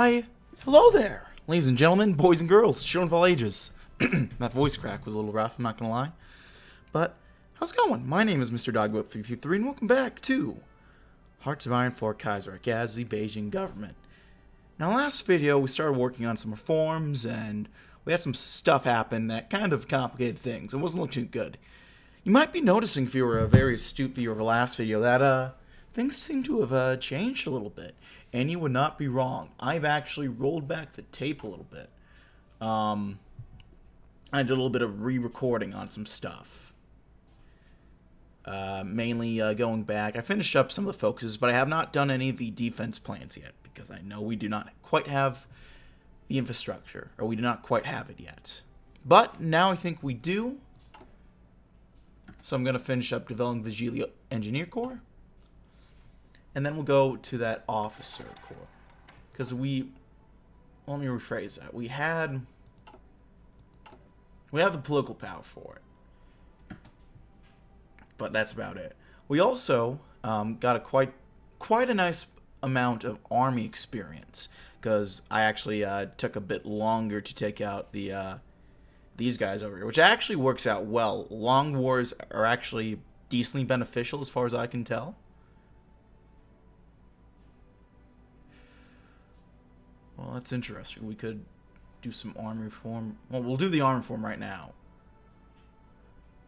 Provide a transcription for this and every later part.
Hi, hello there, ladies and gentlemen, boys and girls, children of all ages. That voice crack was a little rough, I'm not gonna lie. But, how's it going? My name is Mr. Dogboat333, and welcome back to Hearts of Iron for Kaiserreich as the Beijing government. Now, last video, we started working on some reforms, and we had some stuff happen that kind of complicated things. It wasn't looking good. You might be noticing, if you were a very astute viewer of the last video, that, things seem to have changed a little bit. And you would not be wrong. I've actually rolled back the tape a little bit. I did a little bit of re-recording on some stuff. Mainly going back. I finished up some of the focuses, but I have not done any of the defense plans yet, because I know we do not quite have the infrastructure, or we do not quite have it yet. But now I think we do. So I'm going to finish up developing the Zhili Engineer Corps. And then we'll go to that officer corps. Because let me rephrase that. We have the political power for it. But that's about it. We also got a quite a nice amount of army experience. Because I actually took a bit longer to take out these guys over here. Which actually works out well. Long wars are actually decently beneficial as far as I can tell. Well, that's interesting. We could do some army reform. Well, we'll do the army reform right now.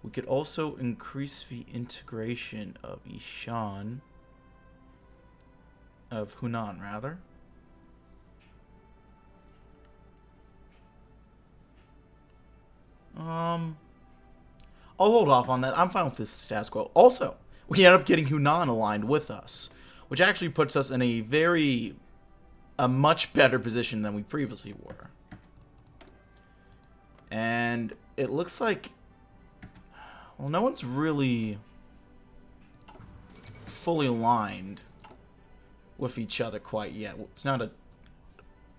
We could also increase the integration of Ishan. Of Hunan, rather. I'll hold off on that. I'm fine with this status quo. Also, we end up getting Hunan aligned with us, which actually puts us in a much better position than we previously were. And it looks like, well, no one's really fully aligned with each other quite yet. It's not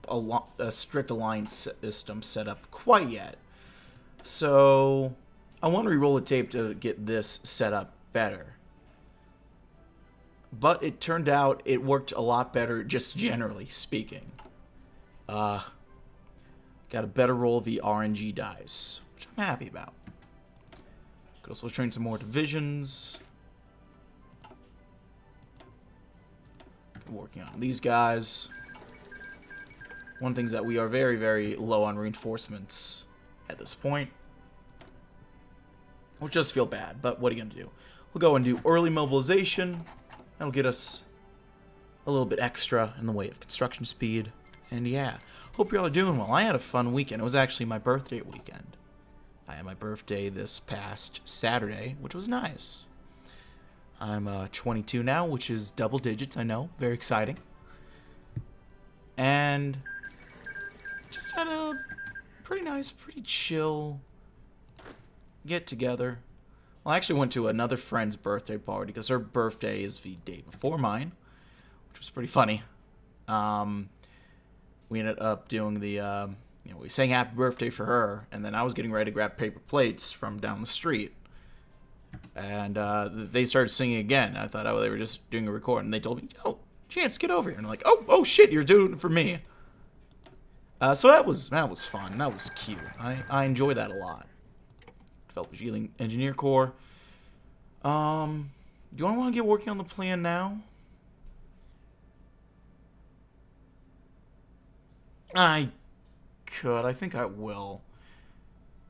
a strict alliance system set up quite yet. So I want to re-roll the tape to get this set up better. But it turned out it worked a lot better, just generally speaking. Got a better roll of the RNG dice, which I'm happy about. Could also train some more divisions. Working on these guys. One of the things that we are very, very low on reinforcements at this point. Which does feel bad, but what are you going to do? We'll go and do early mobilization. That'll get us a little bit extra in the way of construction speed. And yeah, hope you all are doing well. I had a fun weekend. It was actually my birthday weekend. I had my birthday this past Saturday, which was nice. I'm 22 now, which is double digits, I know. Very exciting. And just had a pretty nice, pretty chill get-together. Well, I actually went to another friend's birthday party because her birthday is the day before mine, which was pretty funny. We ended up doing the, we sang happy birthday for her, and then I was getting ready to grab paper plates from down the street. And they started singing again. I thought, they were just doing a record, and they told me, "Oh, Chance, get over here." And I'm like, oh shit, you're doing it for me. So that was fun. That was cute. I enjoyed that a lot. Develop a Zhili Engineer Corps. Do I want to get working on the plan now? I could. I think I will.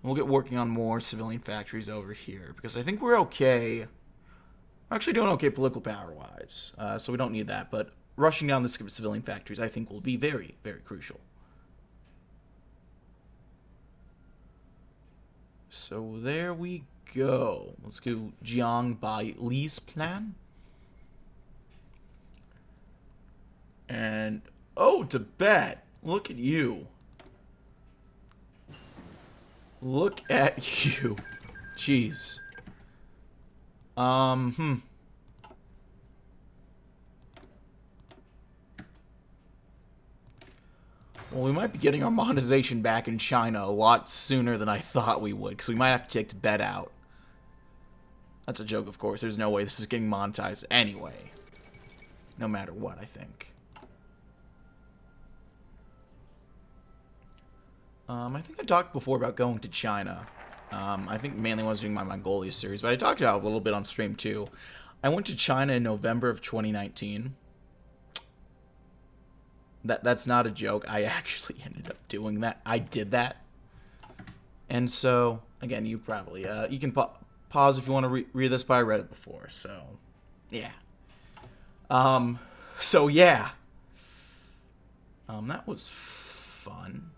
We'll get working on more civilian factories over here, because I think we're okay. We're actually doing okay political power-wise, so we don't need that. But rushing down the civilian factories, I think, will be very, very crucial. So there we go. Let's go Jiang by Li's plan. And, oh, Tibet. Look at you. Look at you. Jeez. Well, we might be getting our monetization back in China a lot sooner than I thought we would, because we might have to take Tibet out. That's a joke, of course. There's no way this is getting monetized anyway. No matter what, I think. I think I talked before about going to China. I think mainly when I was doing my Mongolia series, but I talked about it a little bit on stream too. I went to China in November of 2019. That's not a joke. I actually ended up doing that. I did that. And so, again, you probably, you can pause if you want to read this, but I read it before, so, yeah. So yeah. That was fun.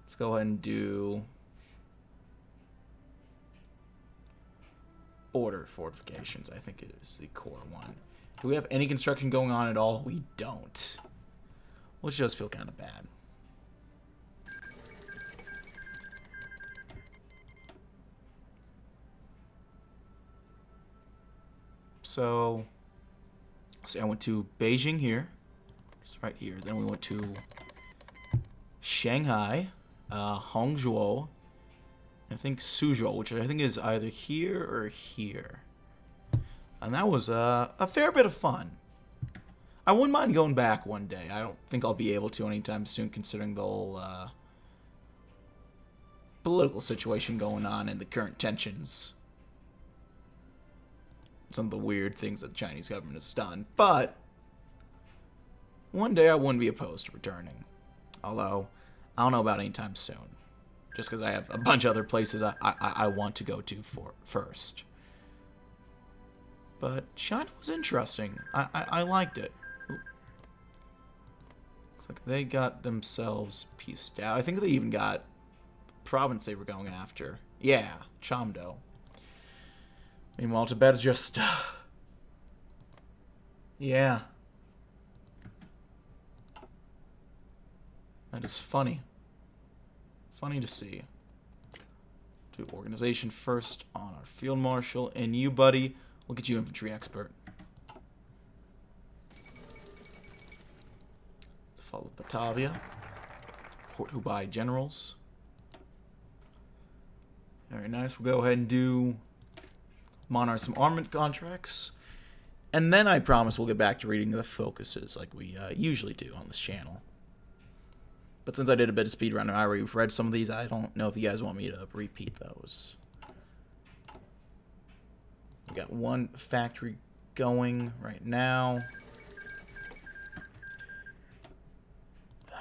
Let's go ahead and do border fortifications, I think is the core one. Do we have any construction going on at all? We don't. Which does feel kind of bad. So I went to Beijing here. Just right here. Then we went to Shanghai, Hangzhou, I think Suzhou, which I think is either here or here. And that was a fair bit of fun. I wouldn't mind going back one day. I don't think I'll be able to anytime soon, considering the whole political situation going on and the current tensions. Some of the weird things that the Chinese government has done. But one day I wouldn't be opposed to returning. Although, I don't know about anytime soon. Just because I have a bunch of other places I want to go to first. But China was interesting. I liked it. Ooh. Looks like they got themselves pieced out. I think they even got the province they were going after. Yeah, Chamdo. Meanwhile, Tibet's just... yeah. That is funny. Funny to see. Do organization first on our field marshal. And you, buddy, we'll get you infantry expert. Follow Batavia. Port Hubei generals. Very nice. We'll go ahead and do Monarch some armament contracts. And then I promise we'll get back to reading the focuses like we usually do on this channel. But since I did a bit of speedrun and I already read some of these, I don't know if you guys want me to repeat those. We got one factory going right now.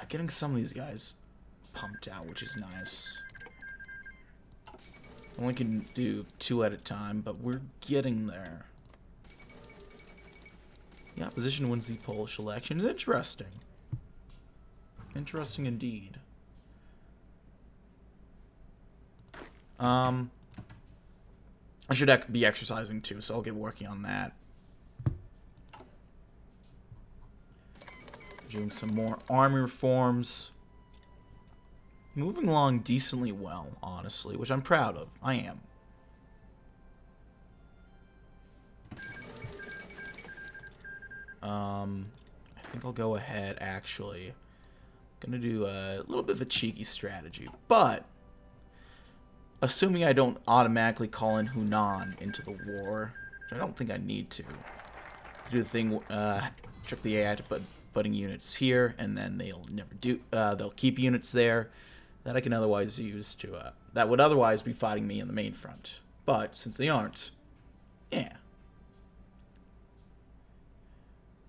Getting some of these guys pumped out, which is nice. Only can do 2 at a time, but we're getting there. The opposition wins the Polish election. It's interesting. Interesting indeed. I should be exercising too, so I'll get working on that. Doing some more army reforms. Moving along decently well, honestly, which I'm proud of. I am. I think I'll go ahead, actually. Gonna do a little bit of a cheeky strategy, but assuming I don't automatically call in Hunan into the war, which I don't think I need to. Do the thing, trick the AI to putting units here, and then they'll never do. They'll keep units there that I can otherwise use to. That would otherwise be fighting me in the main front, but since they aren't, yeah.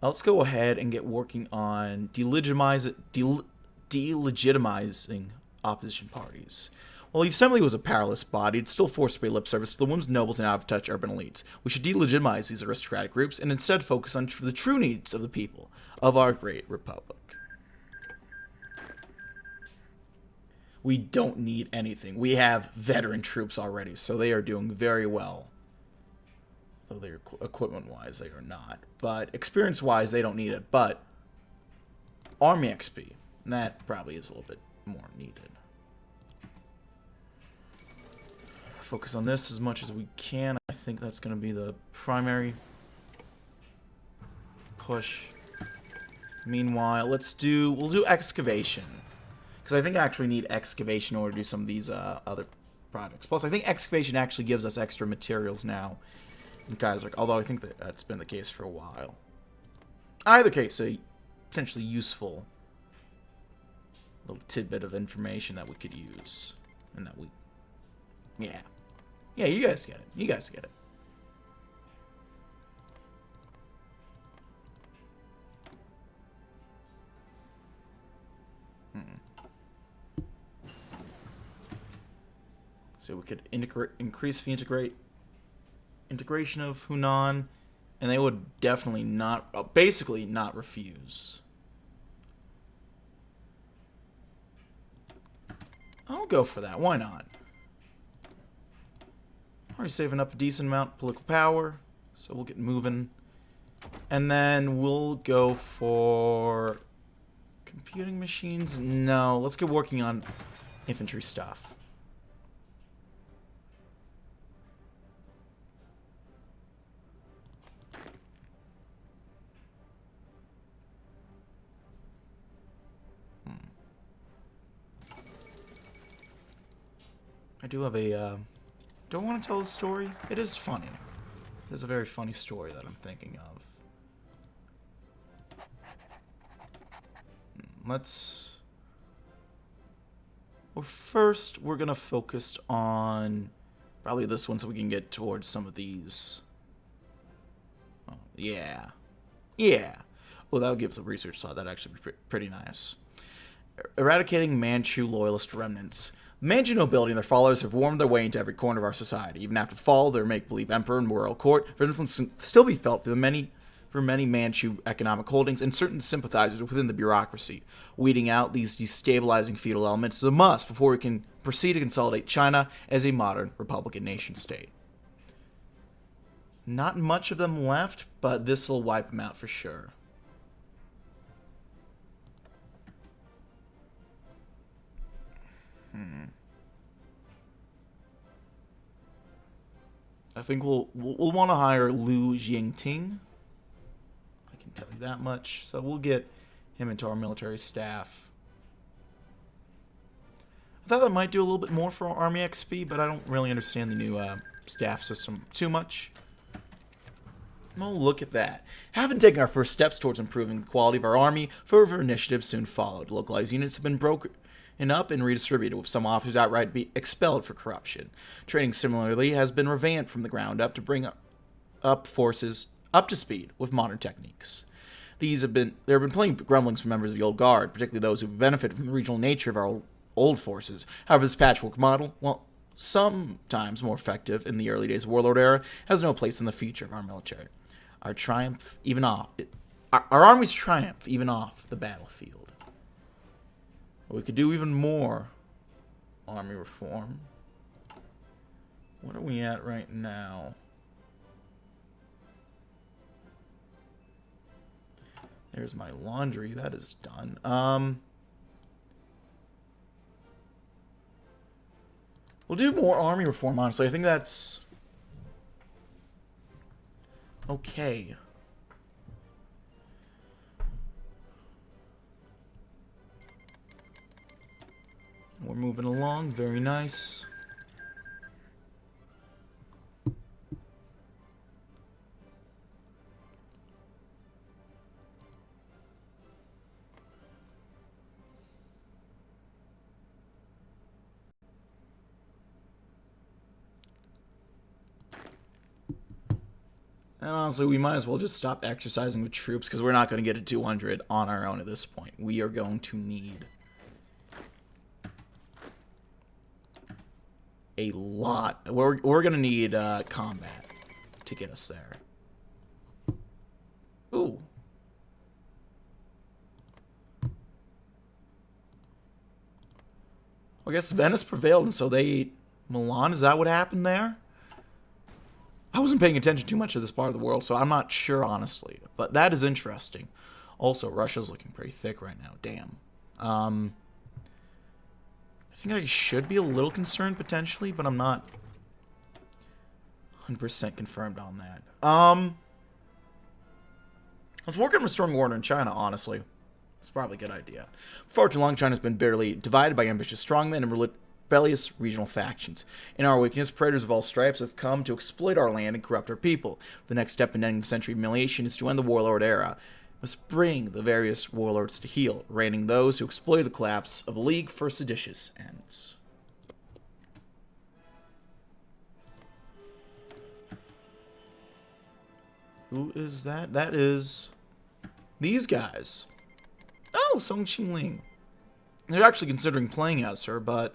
Let's go ahead and get working on delegitimizing opposition parties. While the assembly was a powerless body, it still forced to pay lip service to the women's nobles and out-of-touch urban elites. We should delegitimize these aristocratic groups and instead focus on the true needs of the people of our great republic. We don't need anything. We have veteran troops already, so they are doing very well. Though they're equipment-wise, they are not. But experience-wise, they don't need it. But Army XP, that probably is a little bit more needed. Focus on this as much as we can. I think that's going to be the primary push. Meanwhile, we'll do excavation. Because I think I actually need excavation in order to do some of these other projects. Plus, I think excavation actually gives us extra materials now in Kaiserreich, although I think that that's been the case for a while. Either case, a potentially useful little tidbit of information that we could use. And that we... Yeah. Yeah, you guys get it. You guys get it. So we could increase the integration of Hunan, and they would definitely not, basically not refuse. I'll go for that. Why not? Already saving up a decent amount of political power, so we'll get moving. And then we'll go for computing machines. No, let's get working on infantry stuff. I do have a, don't want to tell the story. It is funny. It is a very funny story that I'm thinking of. Let's... Well, first, we're going to focus on probably this one so we can get towards some of these. Oh, yeah. Yeah. Well, that'll give us a research slide. That'd actually be pretty nice. Eradicating Manchu loyalist remnants. The Manchu nobility and their followers have wormed their way into every corner of our society. Even after the fall of their make-believe emperor and royal court, their influence can still be felt through many Manchu economic holdings and certain sympathizers within the bureaucracy. Weeding out these destabilizing feudal elements is a must before we can proceed to consolidate China as a modern republican nation-state. Not much of them left, but this will wipe them out for sure. I think we'll want to hire Liu Jingting. I can tell you that much. So we'll get him into our military staff. I thought that might do a little bit more for our Army XP, but I don't really understand the new staff system too much. Well, look at that. Having taken our first steps towards improving the quality of our army, further initiatives soon followed. Localized units have been broken up and redistributed, with some officers outright be expelled for corruption. Training similarly has been revamped from the ground up to bring up forces up to speed with modern techniques. There have been plenty of grumblings from members of the old guard, particularly those who benefited from the regional nature of our old forces. However, this patchwork model, while sometimes more effective in the early days of Warlord era, has no place in the future of our military. Our army's triumph even off the battlefield. We could do even more army reform. What are we at right now? There's my laundry. That is done. We'll do more army reform, honestly. I think that's okay. We're moving along, very nice. And honestly, we might as well just stop exercising with troops because we're not going to get to 200 on our own at this point. We are going to need a lot. We're going to need combat to get us there. Ooh. I guess Venice prevailed, and so they ate Milan. Is that what happened there? I wasn't paying attention too much to this part of the world, so I'm not sure, honestly. But that is interesting. Also, Russia's looking pretty thick right now. Damn. I think I should be a little concerned, potentially, but I'm not 100% confirmed on that. Let's work on restoring order in China, honestly. It's probably a good idea. For far too long, China's been bitterly divided by ambitious strongmen and rebellious regional factions. In our weakness, predators of all stripes have come to exploit our land and corrupt our people. The next step in ending the century of humiliation is to end the warlord era. must bring the various warlords to heel, reigning those who exploit the collapse of a league for seditious ends. Who is that? That is these guys. Oh, Song Qingling. They're actually considering playing as her, but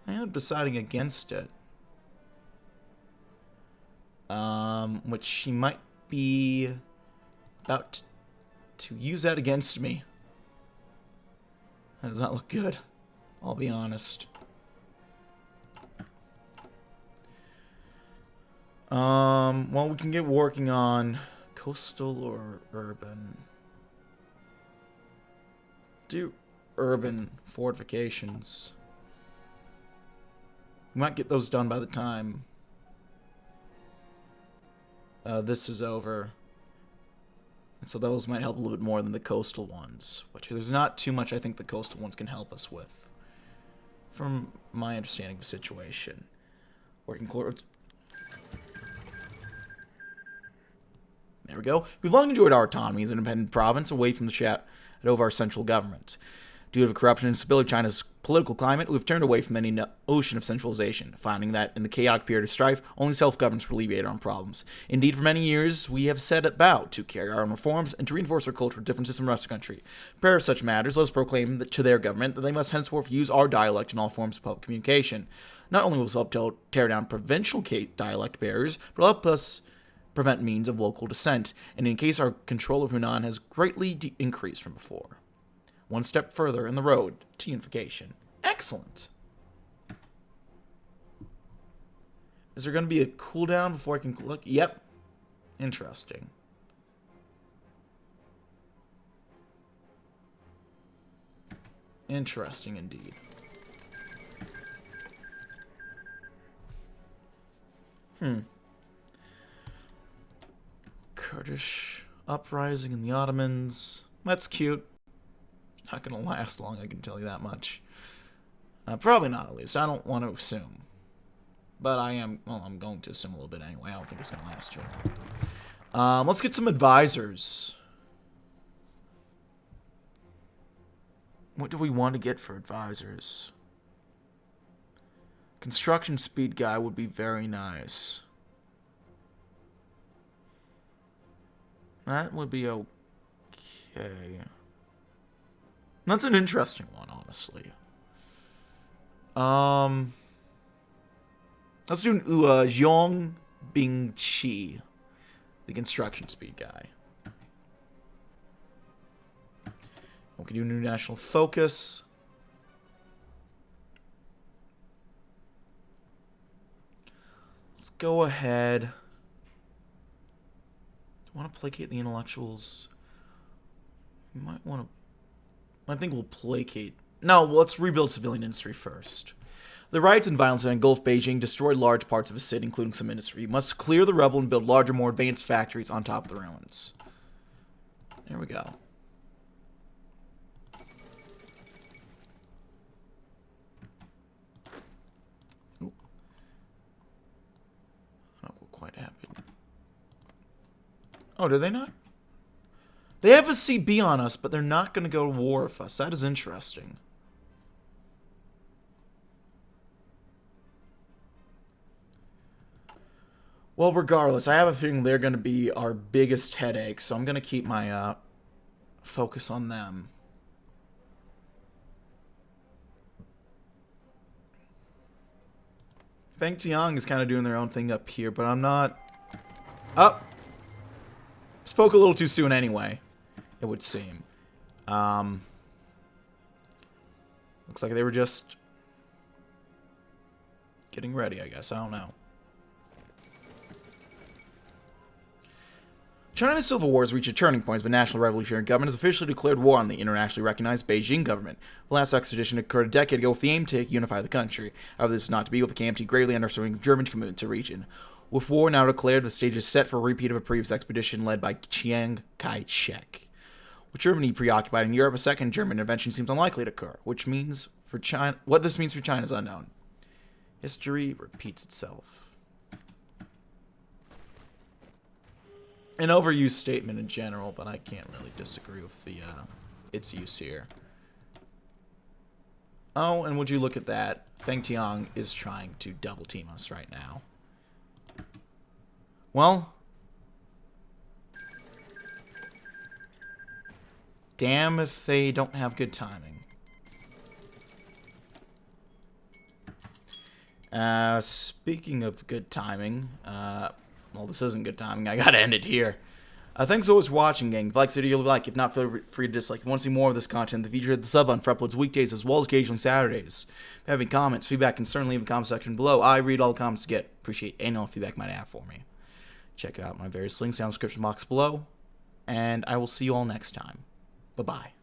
I ended up deciding against it. Which she might be about to use that against me. That does not look good, I'll be honest. Well, we can get working on coastal or urban. Do urban fortifications. We might get those done by the time this is over. And so those might help a little bit more than the coastal ones. Which there's not too much I think the coastal ones can help us with. From my understanding of the situation. Working close. There we go. We've long enjoyed our autonomy as an independent province away from the shadow of our central government. Due to the corruption and instability of China's political climate, we've turned away from any ocean of centralization, finding that in the chaotic period of strife, only self-governance will alleviate our problems. Indeed, for many years, we have set about to carry our own reforms and to reinforce our cultural differences from the rest of the country. Prepare such matters, let us proclaim to their government that they must henceforth use our dialect in all forms of public communication. Not only will this help tear down provincial dialect barriers, but will help us prevent means of local dissent, and in case our control of Hunan has greatly increased from before. One step further in the road to unification. Excellent. Is there going to be a cooldown before I can look? Yep. Interesting. Interesting indeed. Kurdish uprising in the Ottomans. That's cute. Not gonna last long, I can tell you that much. Probably not, at least. I don't want to assume. But I'm going to assume a little bit anyway. I don't think it's gonna last too long. Let's get some advisors. What do we want to get for advisors? Construction speed guy would be very nice. That would be okay. That's an interesting one, honestly. Let's do Zhong Bingqi, the construction speed guy. We can do new national focus. Let's go ahead. Want to placate the intellectuals? We might want to. I think we'll placate. No, let's rebuild civilian industry first. The riots and violence that engulfed Beijing destroyed large parts of the city, including some industry. You must clear the rubble and build larger, more advanced factories on top of the ruins. There we go. Ooh. I don't know what quite happened. Oh, did they not? They have a CB on us, but they're not going to go to war with us. That is interesting. Well, regardless, I have a feeling they're going to be our biggest headache, so I'm going to keep my focus on them. Fengtiang is kind of doing their own thing up here, but I'm not... Up! Spoke a little too soon anyway, it would seem. Looks like they were just getting ready, I guess. I don't know. China's civil war has reached a turning point as the National Revolutionary Government has officially declared war on the internationally recognized Beijing government. The last expedition occurred a decade ago with the aim to unify the country. However, this is not to be, with the KMT greatly underserving German commitment to the region. With war now declared, the stage is set for a repeat of a previous expedition led by Chiang Kai-shek. With Germany preoccupied in Europe, a second German intervention seems unlikely to occur, which means for China, what this means for China is unknown. History repeats itself. an overused statement in general, but I can't really disagree with the its use here. Oh, and would you look at that? Feng Tiang is trying to double team us right now. Well, damn if they don't have good timing. Speaking of good timing, well, this isn't good timing. I gotta end it here. Thanks always for watching, gang. If you like this video, like. If not, feel free to dislike. If you want to see more of this content, the feature hit the sub button for uploads weekdays as well as occasionally Saturdays. If you have any comments, feedback, can certainly leave in the comment section below. I read all the comments you get. Appreciate any feedback you might have for me. Check out my various links down in the description box below. And I will see you all next time. Bye-bye.